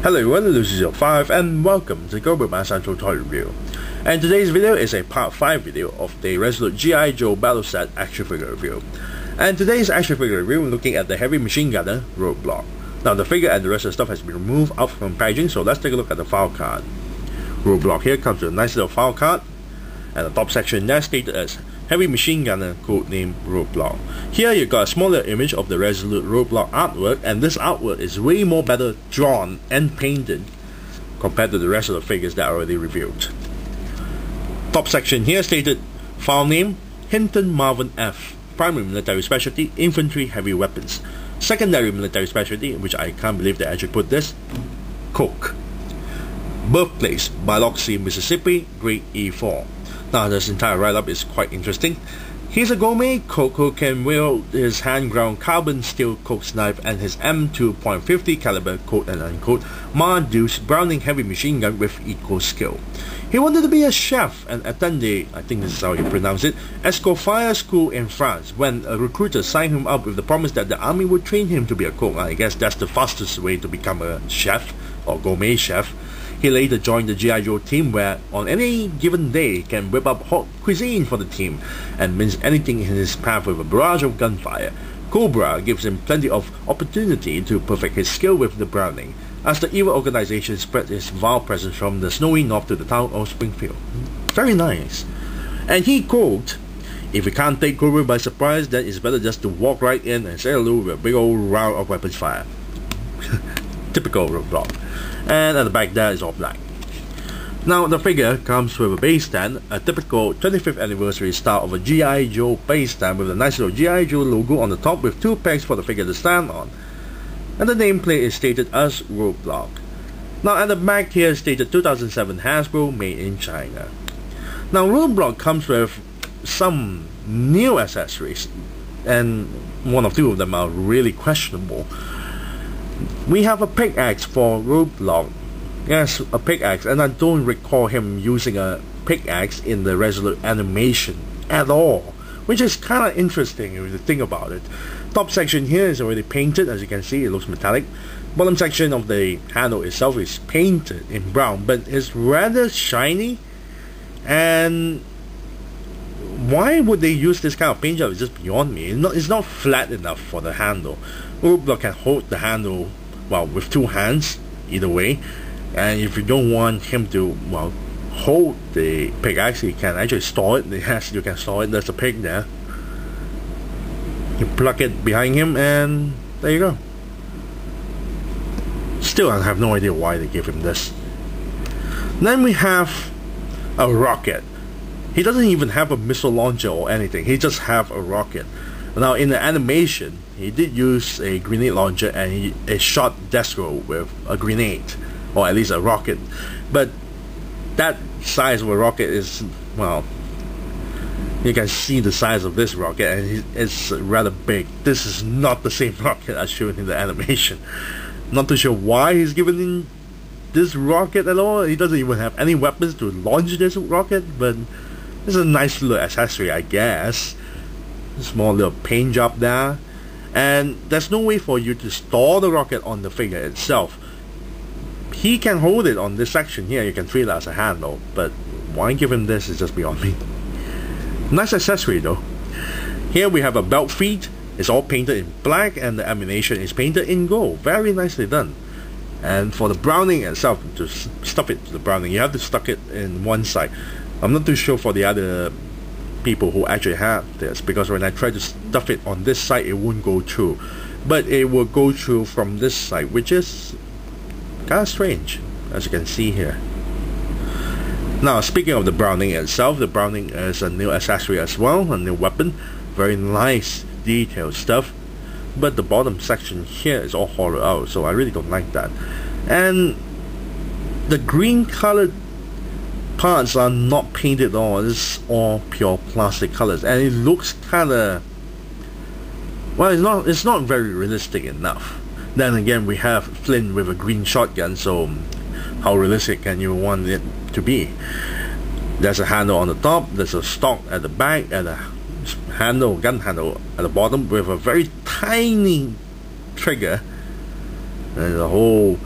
Hello everyone, this is your 5 and welcome to Go My Central Toy Review. And today's video is a part 5 video of the Resolute G.I. Joe Battle Set action figure review. And today's action figure review, we're looking at the Heavy Machine Gunner Roadblock. Now the figure and the rest of the stuff has been removed out from packaging, so let's take a look at the file card. Roadblock here comes with a nice little file card, and the top section there stated as Heavy Machine Gunner codename Roadblock. Here you got a smaller image of the Resolute Roadblock artwork, and this artwork is way more better drawn and painted compared to the rest of the figures that are already reviewed. Top section here stated file name Hinton Marvin F. Primary military specialty infantry heavy weapons. Secondary military specialty, which I can't believe they actually put this, Coke. Birthplace Biloxi, Mississippi, grade E4. Now this entire write-up is quite interesting. He's a gourmet cook who can wield his hand-ground carbon steel cook's knife and his M2.50 caliber quote and unquote Mar-Deuce Browning heavy machine gun with equal skill. He wanted to be a chef and attend the, I think this is how you pronounce it, Escoffier school in France when a recruiter signed him up with the promise that the army would train him to be a cook. I guess that's the fastest way to become a chef or gourmet chef. He later joined the G.I. Joe team where on any given day he can whip up hot cuisine for the team and mince anything in his path with a barrage of gunfire. Cobra gives him plenty of opportunity to perfect his skill with the Browning as the evil organization spreads its vile presence from the snowy north to the town of Springfield. Very nice. And he quote, "If you can't take Cobra by surprise, then it's better just to walk right in and say hello with a big old round of weapons fire." Typical Roadblock. And at the back there is all black. Now the figure comes with a base stand, a typical 25th anniversary style of a G.I. Joe base stand with a nice little G.I. Joe logo on the top with two pegs for the figure to stand on. And the nameplate is stated as Roadblock. Now at the back here is stated 2007 Hasbro made in China. Now Roadblock comes with some new accessories, and one or two of them are really questionable. We have a pickaxe for Roadblock. Yes, a pickaxe, and I don't recall him using a pickaxe in the Resolute animation at all, which is kind of interesting if you think about it. Top section here is already painted, as you can see, it looks metallic. Bottom section of the handle itself is painted in brown, but it's rather shiny, and why would they use this kind of paint job is just beyond me. It's not flat enough for the handle. Roadblock can hold the handle, well, with two hands, either way. And if you don't want him to, well, hold the pickaxe, you can actually store it. Yes, you can store it. There's a pig there. You plug it behind him and there you go. Still, I have no idea why they gave him this. Then we have a rocket. He doesn't even have a missile launcher or anything. He just have a rocket. Now in the animation, he did use a grenade launcher and he shot Destro with a grenade, or at least a rocket. But that size of a rocket is, well, you can see the size of this rocket and it's rather big. This is not the same rocket as shown in the animation. Not too sure why he's given in this rocket at all. He doesn't even have any weapons to launch this rocket, but it's a nice little accessory, I guess. Small little paint job there, and there's no way for you to store the rocket on the figure itself. He can hold it on this section here, you can treat it as a handle, but why give him this is just beyond me. Nice accessory though. Here we have a belt feet. It's all painted in black and the ammunition is painted in gold. Very nicely done. And for the Browning itself, to stuff it to the Browning, you have to stuck it in one side. I'm not too sure for the other people who actually have this, because when I try to stuff it on this side it won't go through, but it will go through from this side, which is kind of strange, as you can see here. Now speaking of the Browning itself, the Browning is a new accessory as well, a new weapon, very nice detailed stuff, but the bottom section here is all hollowed out, so I really don't like that. And the green colored parts are not painted at all. It's all pure plastic colors, and it looks kind of, well, it's not very realistic enough. Then again, we have Flynn with a green shotgun, so how realistic can you want it to be? There's a handle on the top, there's a stock at the back, and a gun handle at the bottom with a very tiny trigger, and the whole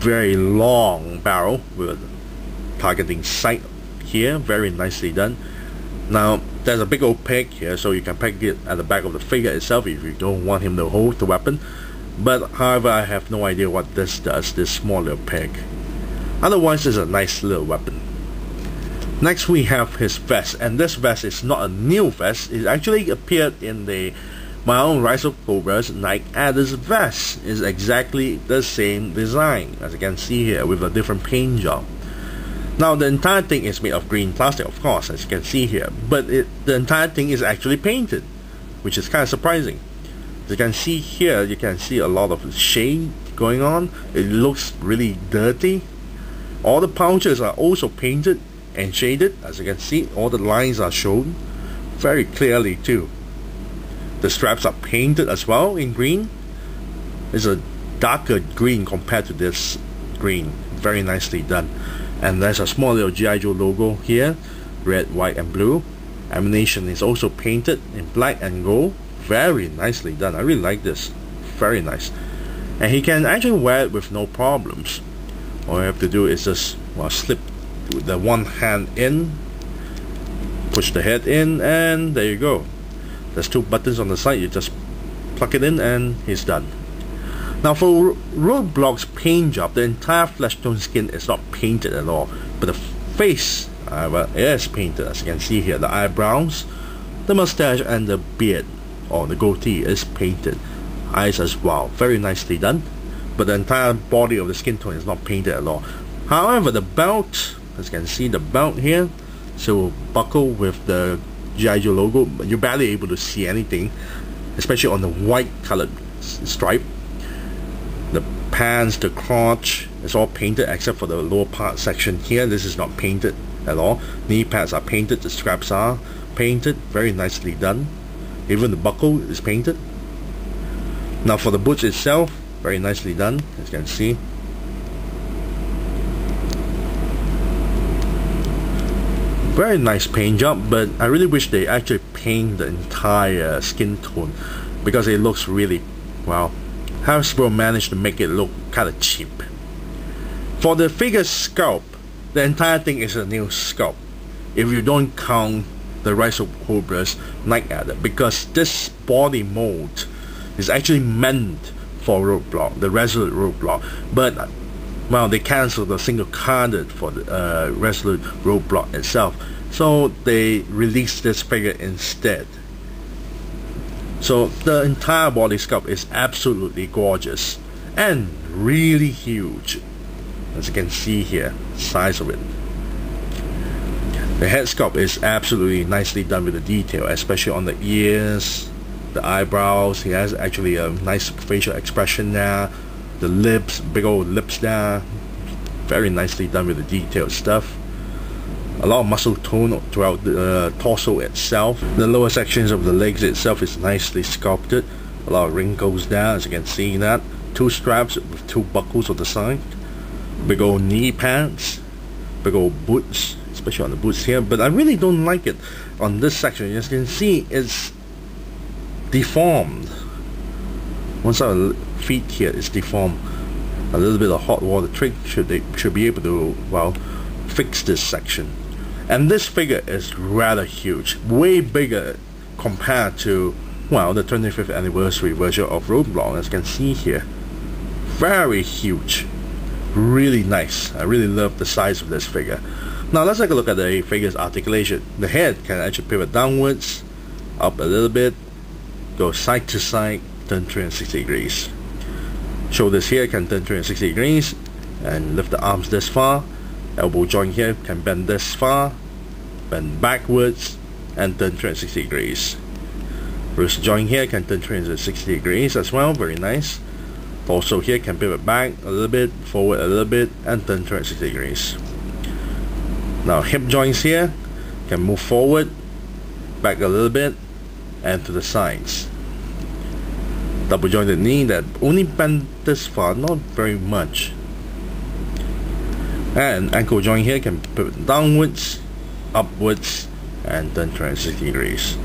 very long barrel with a targeting sight here, very nicely done. Now there's a big old peg here, so you can peg it at the back of the figure itself if you don't want him to hold the weapon. But however, I have no idea what this does, this small little peg. Otherwise, it's a nice little weapon. Next we have his vest, and this vest is not a new vest. It actually appeared in the my own Rise of Cobra's Night Adder's vest. Is exactly the same design, as you can see here, with a different paint job. Now the entire thing is made of green plastic, of course, as you can see here, but the entire thing is actually painted, which is kind of surprising. As you can see here, you can see a lot of shade going on. It looks really dirty. All the pouches are also painted and shaded. As you can see, all the lines are shown very clearly too. The straps are painted as well in green. It's a darker green compared to this green. Very nicely done. And there's a small little G.I. Joe logo here, red, white and blue. Ammunition is also painted in black and gold. Very nicely done. I really like this. Very nice. And he can actually wear it with no problems. All you have to do is just slip the one hand in, push the head in, and there you go. There's two buttons on the side. You just plug it in and he's done. Now for Roadblock's paint job, the entire flesh tone skin is not painted at all, but the face is painted, as you can see here. The eyebrows, the mustache and the beard, or the goatee, is painted. Eyes as well, very nicely done, but the entire body of the skin tone is not painted at all. However, the belt, as you can see, the belt here, so buckle with the G.I. Joe logo, but you're barely able to see anything, especially on the white colored stripe. The pants, the crotch, it's all painted except for the lower part section here. This is not painted at all. Knee pads are painted, the straps are painted, very nicely done. Even the buckle is painted. Now for the boots itself, very nicely done, as you can see. Very nice paint job, but I really wish they actually paint the entire skin tone, because it looks really, well, Hasbro managed to make it look kind of cheap. For the figure sculpt, the entire thing is a new sculpt, if you don't count the Rise of Cobra's Night Adder, because this body mold is actually meant for Roadblock, the Resolute Roadblock, but well, they cancelled the single carded for the Resolute Roadblock itself, so they released this figure instead. So the entire body sculpt is absolutely gorgeous and really huge, as you can see here, size of it. The head sculpt is absolutely nicely done with the detail, especially on the ears, the eyebrows. He has actually a nice facial expression there. The lips, big old lips there, very nicely done with the detailed stuff. A lot of muscle tone throughout the torso itself. The lower sections of the legs itself is nicely sculpted. A lot of wrinkles there, as you can see that. Two straps with two buckles on the side. Big old knee pads. Big old boots, especially on the boots here. But I really don't like it on this section. As you can see, it's deformed. One side of the feet here is deformed. A little bit of hot water trick should be able to, well, fix this section. And this figure is rather huge, way bigger compared to, well, the 25th anniversary version of Roadblock, as you can see here. Very huge, really nice. I really love the size of this figure. Now let's take a look at the figure's articulation. The head can actually pivot downwards, up a little bit, go side to side, turn 360 degrees. Shoulders here can turn 360 degrees and lift the arms this far. Elbow joint here can bend this far, bend backwards and turn 360 degrees. Wrist joint here can turn 360 degrees as well, very nice. Torso here can pivot back a little bit, forward a little bit and turn 360 degrees. Now hip joints here can move forward, back a little bit and to the sides. Double jointed knee that only bend this far, not very much. And ankle joint here can pivot downwards, upwards and turn 360 degrees.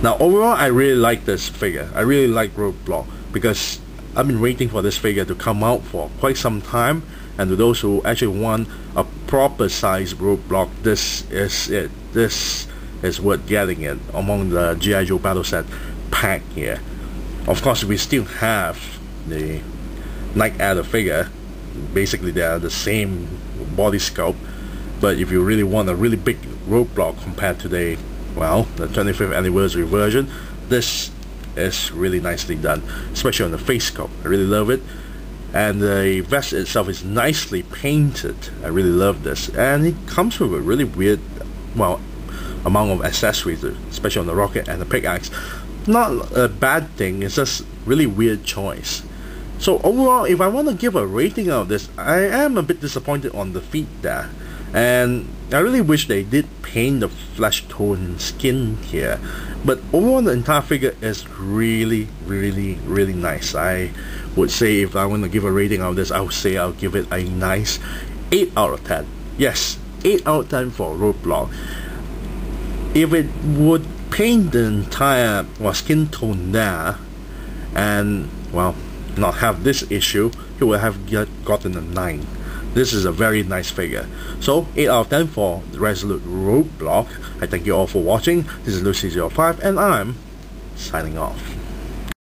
Now overall, I really like this figure. I really like Roadblock because I've been waiting for this figure to come out for quite some time, and to those who actually want a proper size Roadblock, this is it. This is worth getting it among the G.I. Joe Battle Set pack here. Of course, we still have the Night Adder figure. Basically, they are the same body sculpt, but if you really want a really big Roadblock compared to the 25th anniversary version, this is really nicely done, especially on the face sculpt. I really love it, and the vest itself is nicely painted. I really love this, and it comes with a really weird, amount of accessories, especially on the rocket and the pickaxe. Not a bad thing, it's just really weird choice. So overall, if I want to give a rating of this, I am a bit disappointed on the feet there, and I really wish they did paint the flesh tone skin here. But overall, the entire figure is really nice. I would say, if I want to give a rating of this, I would say I'll give it a nice 8 out of 10. Yes, 8 out of 10 for Roadblock. If it would paint the entire skin tone there, and not have this issue, it would have gotten a 9. This is a very nice figure. So 8 out of 10 for the Resolute Roadblock. I thank you all for watching. This is Lucy05, and I'm signing off.